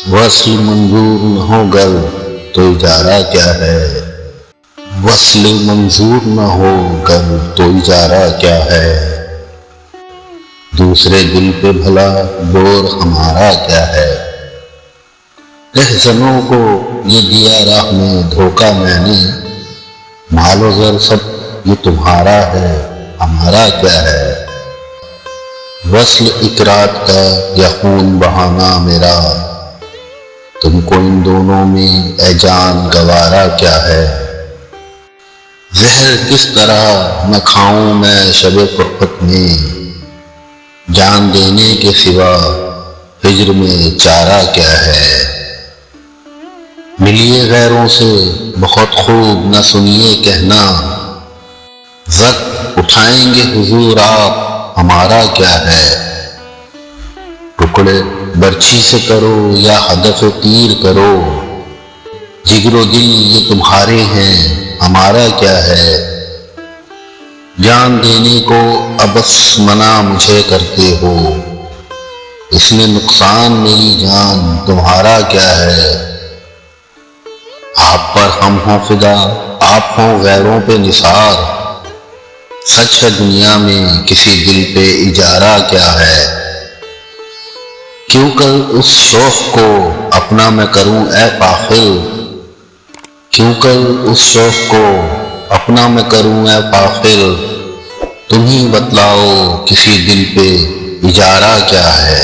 وصل منظور نہ ہو گر تو اجارہ کیا ہے، وصل منظور نہ ہو گر تو اجارہ کیا ہے، دوسرے دل پہ بھلا دور ہمارا کیا ہے، رہزنوں کو یہ دیا راہ میں دھوکہ میں نے، مال و زر سب یہ تمہارا ہے ہمارا کیا ہے، وصل ایک رات کا یا خون بہانا میرا، تم کو ان دونوں میں اے جان گوارا کیا ہے، زہر کس طرح نہ کھاؤں میں شب فرقت میں، جان دینے کے سوا ہجر میں چارہ کیا ہے، ملیے غیروں سے بہت خوب نہ سنیے کہنا، زد اٹھائیں گے حضور آپ ہمارا کیا ہے، ٹکڑے برچھی سے کرو یا ہدف تیر کرو، جگر و دل یہ تمہارے ہیں ہمارا کیا ہے، جان دینے کو ابس منع مجھے کرتے ہو، اس میں نقصان میری جان تمہارا کیا ہے، آپ پر ہم ہوں فدا آپ ہوں غیروں پہ نثار، سچ ہے دنیا میں کسی دل پہ اجارہ کیا ہے، کیوں کر اس شوق کو اپنا میں کروں اے فاخر، کیوں کر اس شوق کو اپنا میں کروں اے فاخر، تم ہی بتلاؤ کسی دل پہ اجارہ کیا ہے۔